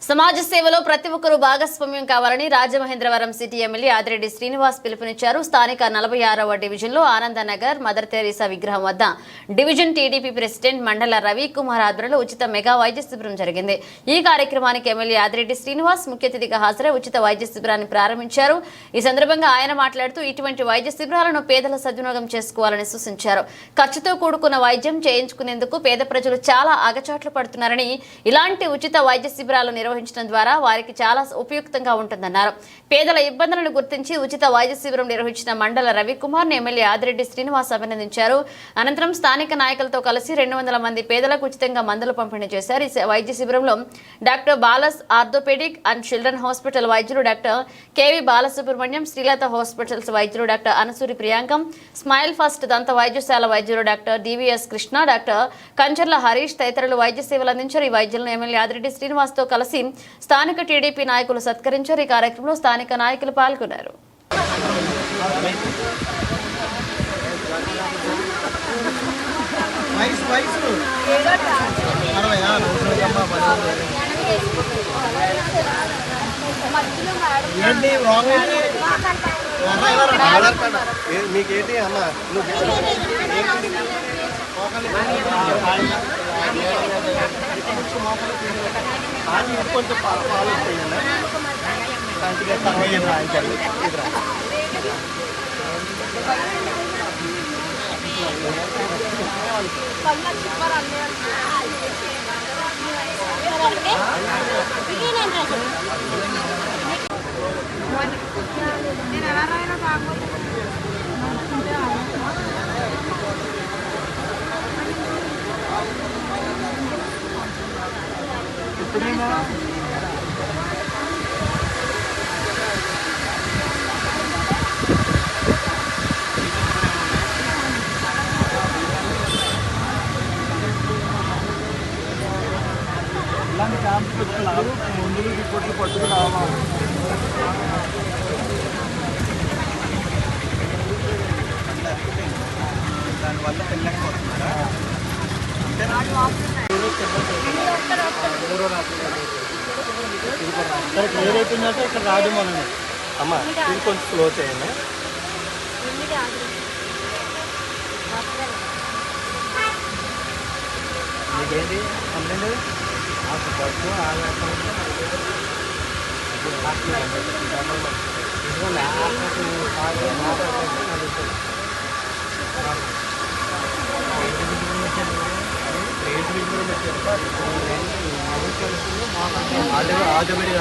సమాజ సేవలో ప్రతి ఒక్కరూ భాగస్వామ్యం కావాలని రాజమహేంద్రవరం సిటీ ఎమ్మెల్యే ఆదిరెడ్డి శ్రీనివాస్ పిలుపునిచ్చారు. స్థానిక 46వ డివిజన్లో ఆనందనగర్ మదర్ తెరీసా విగ్రహం వద్ద డివిజన్ టీడీపీ ప్రెసిడెంట్ మండల రవికుమార్ ఆధ్వర్యంలో ఉచిత మెగా వైద్య శిబిరం జరిగింది. ఈ కార్యక్రమానికి ఎమ్మెల్యే ఆదిరెడ్డి శ్రీనివాస్ ముఖ్య అతిథిగా హాజరై ఉచిత వైద్య శిబిరాన్ని ప్రారంభించారు. ఈ సందర్భంగా ఆయన మాట్లాడుతూ ఇటువంటి వైద్య శిబిరాలను పేదల సద్వినియోగం చేసుకోవాలని సూచించారు. ఖర్చుతో కూడుకున్న వైద్యం చేయించుకునేందుకు పేద ప్రజలు చాలా ఆగచాట్లు పడుతున్నారని, ఇలాంటి ఉచిత వైద్య శిబిరాలు నిర్వహించడం ద్వారా వారికి చాలా ఉపయుక్తంగా ఉంటుందన్నారు. పేదల ఇబ్బందులను గుర్తించి ఉచిత వైద్య శిబిరం నిర్వహించిన మండల రవికుమార్ ఎమ్మెల్యే ఆదిరెడ్డి శ్రీనివాస్ అభినందించారు. అనంతరం స్థానిక నాయకులతో కలిసి 200 మంది పేదలకు ఉచితంగా మందులు పంపిణీ చేశారు. ఈ వైద్య శిబిరంలో doctor Balas orthopaedic and children hospital వైద్యులు doctor KV Balasubrahmanyam, Srilatha hospitals వైద్యులు డాక్టర్ అనసూరి ప్రియాంకం, స్మైల్ ఫస్ట్ దంత వైద్యశాల వైద్యులు doctor DVS Krishna, doctor Kancharla Harish తదితరులు వైద్య సేవలు అందించారు. ఈ వైద్యులను ఎమ్మెల్యే ఆదిరెడ్డి శ్రీనివాస్ తో కలిసి స్థానిక టీడీపీ నాయకులు సత్కరించారు. ఈ కార్యక్రమంలో స్థానిక నాయకులు పాల్గొన్నారు. మీకేంటి అమ్మా కొంచెం పాలు ఇలాంటి క్యాంప్స్ పెట్టుకున్నారు. ముందు రిపోర్ట్లు పట్టుకు రావాలి. దానివల్ల పెళ్ళకపోతున్నారా ఇక్కడ ఏదైతుందంటే ఇక్కడ రాదు మనం. అమ్మ ఇది కొంచెం స్లో చేయండి. మీకేంటి కంప్లైంట్? ఆదబడి